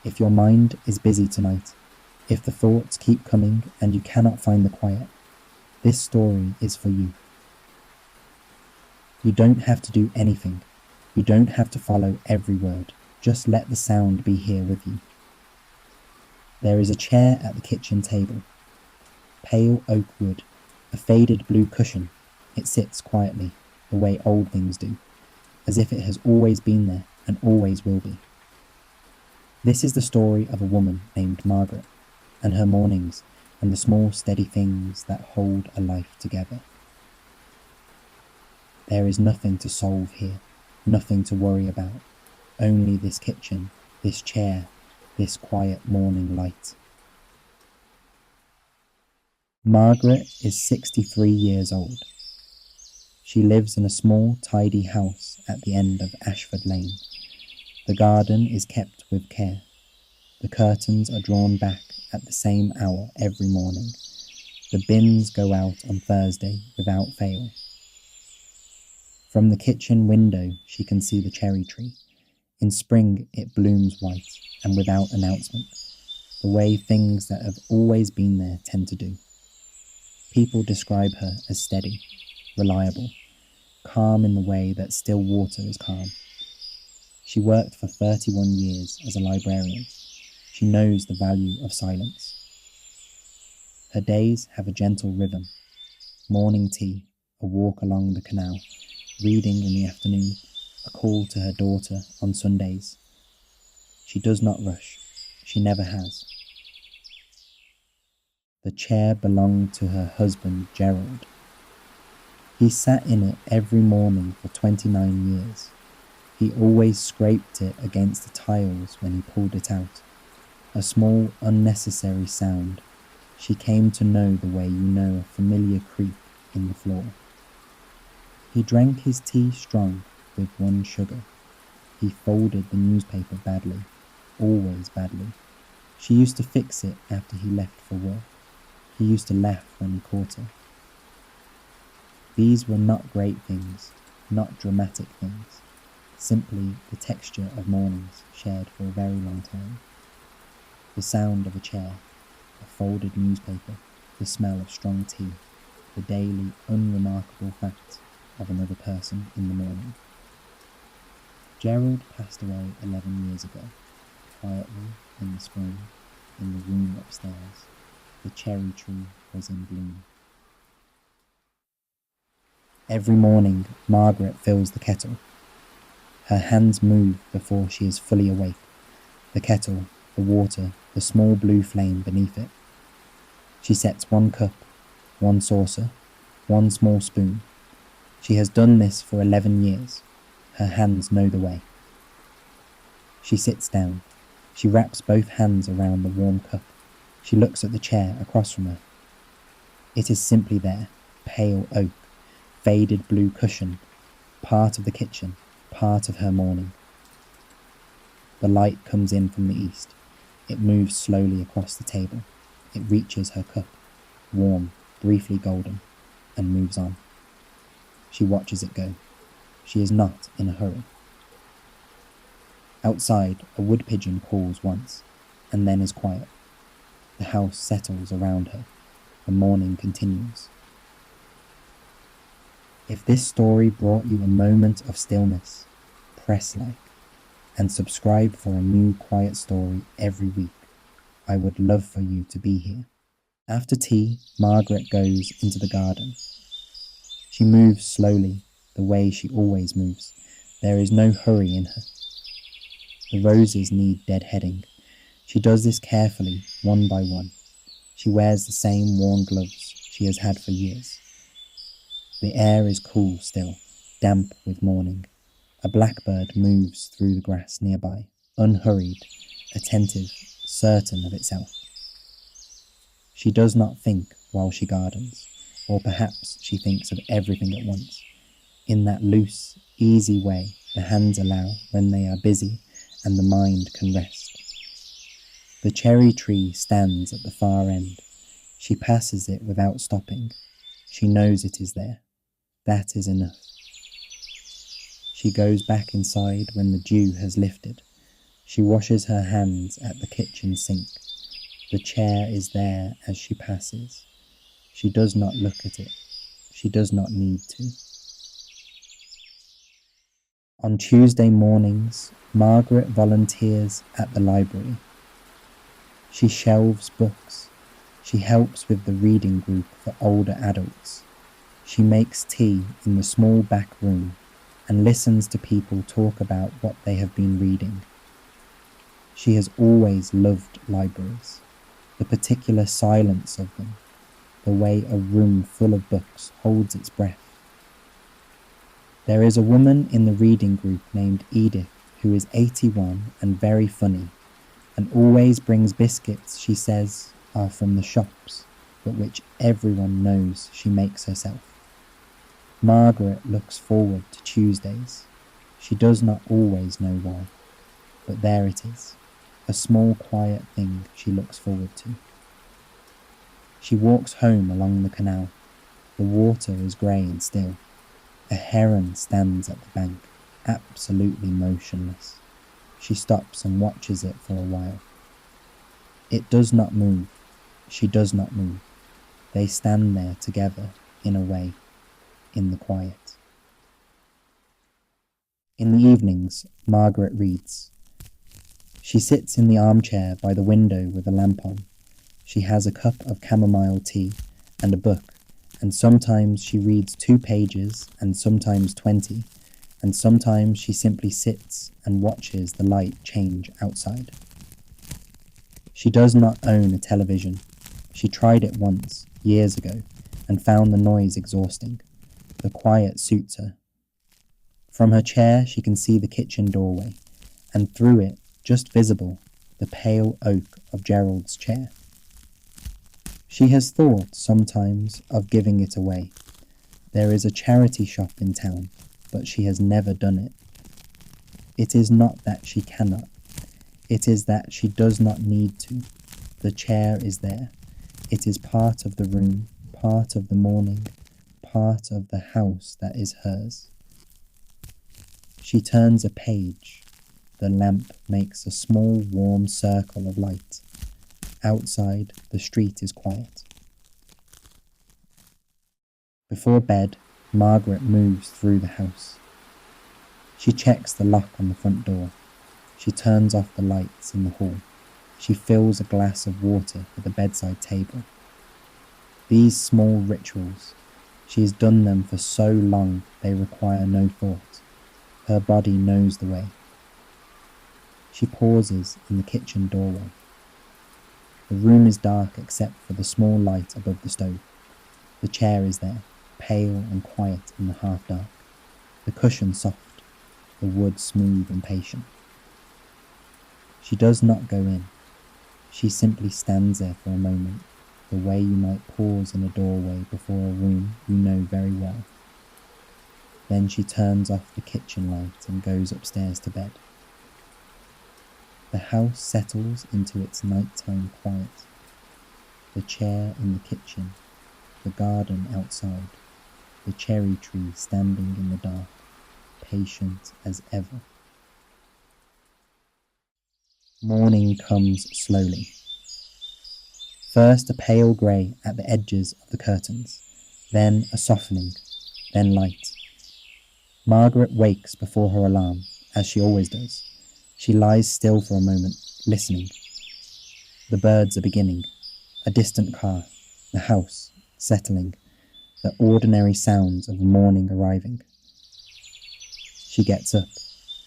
If your mind is busy tonight, if the thoughts keep coming and you cannot find the quiet, this story is for you. You don't have to do anything. You don't have to follow every word. Just let the sound be here with you. There is a chair at the kitchen table. Pale oak wood, a faded blue cushion. It sits quietly, the way old things do, as if it has always been there and always will be. This is the story of a woman named Margaret, and her mornings, and the small steady things that hold a life together. There is nothing to solve here, nothing to worry about, only this kitchen, this chair, this quiet morning light. Margaret is 63 years old. She lives in a small, tidy house at the end of Ashford Lane. The garden is kept with care. The curtains are drawn back at the same hour every morning. The bins go out on Thursday without fail. From the kitchen window she can see the cherry tree. In spring it blooms white and without announcement, the way things that have always been there tend to do. People describe her as steady, reliable, calm in the way that still water is calm. She worked for 31 years as a librarian. She knows the value of silence. Her days have a gentle rhythm. Morning tea, a walk along the canal, reading in the afternoon, a call to her daughter on Sundays. She does not rush. She never has. The chair belonged to her husband, Gerald. He sat in it every morning for 29 years. He always scraped it against the tiles when he pulled it out. A small, unnecessary sound. She came to know the way you know a familiar creak in the floor. He drank his tea strong with 1 sugar. He folded the newspaper badly, always badly. She used to fix it after he left for work. He used to laugh when he caught her. These were not great things, not dramatic things, simply the texture of mornings shared for a very long time. The sound of a chair, a folded newspaper, the smell of strong tea, the daily unremarkable facts of another person in the morning. Gerald passed away 11 years ago, quietly in the spring, in the room upstairs. The cherry tree was in bloom. Every morning, Margaret fills the kettle. Her hands move before she is fully awake. The kettle, the water, the small blue flame beneath it. She sets 1 cup, 1 saucer, 1 small spoon. She has done this for 11 years. Her hands know the way. She sits down. She wraps both hands around the warm cup. She looks at the chair across from her. It is simply there, pale oak, faded blue cushion, part of the kitchen, part of her morning. The light comes in from the east. It moves slowly across the table. It reaches her cup, warm, briefly golden, and moves on. She watches it go. She is not in a hurry. Outside, a wood pigeon calls once, and then is quiet. The house settles around her. The morning continues. If this story brought you a moment of stillness, press like, and subscribe for a new quiet story every week. I would love for you to be here. After tea, Margaret goes into the garden. She moves slowly, the way she always moves. There is no hurry in her. The roses need deadheading. She does this carefully, one by one. She wears the same worn gloves she has had for years. The air is cool still, damp with morning. A blackbird moves through the grass nearby, unhurried, attentive, certain of itself. She does not think while she gardens, or perhaps she thinks of everything at once. In that loose, easy way the hands allow when they are busy and the mind can rest. The cherry tree stands at the far end. She passes it without stopping. She knows it is there. That is enough. She goes back inside when the dew has lifted. She washes her hands at the kitchen sink. The chair is there as she passes. She does not look at it. She does not need to. On Tuesday mornings, Margaret volunteers at the library. She shelves books. She helps with the reading group for older adults. She makes tea in the small back room and listens to people talk about what they have been reading. She has always loved libraries, the particular silence of them, the way a room full of books holds its breath. There is a woman in the reading group named Edith who is 81 and very funny, and always brings biscuits she says are from the shops, but which everyone knows she makes herself. Margaret looks forward to Tuesdays. She does not always know why, but there it is, a small quiet thing she looks forward to. She walks home along the canal. The water is grey and still. A heron stands at the bank, absolutely motionless. She stops and watches it for a while. It does not move. She does not move. They stand there together, in a way, in the quiet. In the evenings, Margaret reads. She sits in the armchair by the window with a lamp on. She has a cup of chamomile tea and a book, and sometimes she reads 2 pages and sometimes 20, and sometimes she simply sits and watches the light change outside. She does not own a television. She tried it once, years ago, and found the noise exhausting. The quiet suits her. From her chair she can see the kitchen doorway, and through it, just visible, the pale oak of Gerald's chair. She has thought sometimes of giving it away. There is a charity shop in town, but she has never done it. It is not that she cannot. It is that she does not need to. The chair is there. It is part of the room, part of the morning, part of the house that is hers. She turns a page. The lamp makes a small warm circle of light. Outside, the street is quiet. Before bed, Margaret moves through the house. She checks the lock on the front door. She turns off the lights in the hall. She fills a glass of water at the bedside table. These small rituals, she has done them for so long they require no thought. Her body knows the way. She pauses in the kitchen doorway. The room is dark except for the small light above the stove. The chair is there, pale and quiet in the half-dark. The cushion soft, the wood smooth and patient. She does not go in. She simply stands there for a moment, the way you might pause in a doorway before a room you know very well. Then she turns off the kitchen light and goes upstairs to bed. The house settles into its nighttime quiet. The chair in the kitchen, the garden outside, the cherry tree standing in the dark, patient as ever. Morning comes slowly. First a pale grey at the edges of the curtains, then a softening, then light. Margaret wakes before her alarm, as she always does. She lies still for a moment, listening. The birds are beginning. A distant car. The house, settling. The ordinary sounds of morning arriving. She gets up.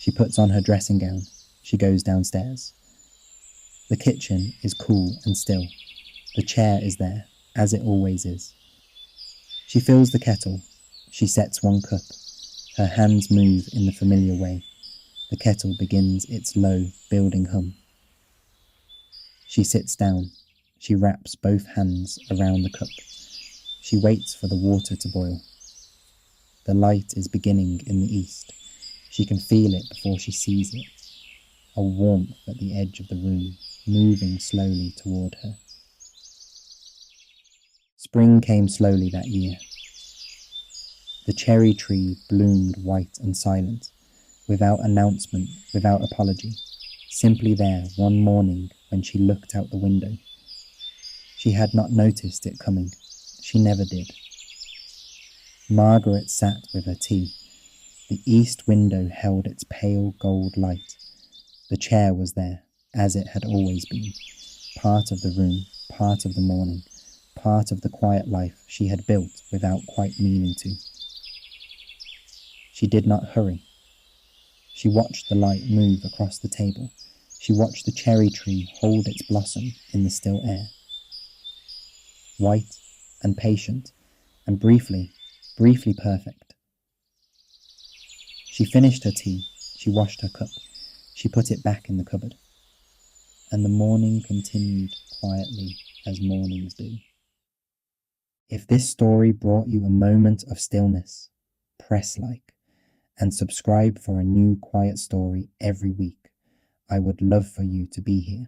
She puts on her dressing gown. She goes downstairs. The kitchen is cool and still. The chair is there, as it always is. She fills the kettle. She sets 1 cup. Her hands move in the familiar way. The kettle begins its low, building hum. She sits down. She wraps both hands around the cup. She waits for the water to boil. The light is beginning in the east. She can feel it before she sees it. A warmth at the edge of the room, moving slowly toward her. Spring came slowly that year. The cherry tree bloomed white and silent, without announcement, without apology. simply there one morning when she looked out the window. She had not noticed it coming. She never did. Margaret sat with her tea. The east window held its pale gold light. The chair was there, as it had always been, part of the room, part of the morning, part of the quiet life she had built without quite meaning to. She did not hurry. She watched the light move across the table. She watched the cherry tree hold its blossom in the still air. White and patient and briefly perfect. She finished her tea. She washed her cup. She put it back in the cupboard. And the morning continued quietly as mornings do. If this story brought you a moment of stillness, press like and subscribe for a new quiet story every week. I would love for you to be here.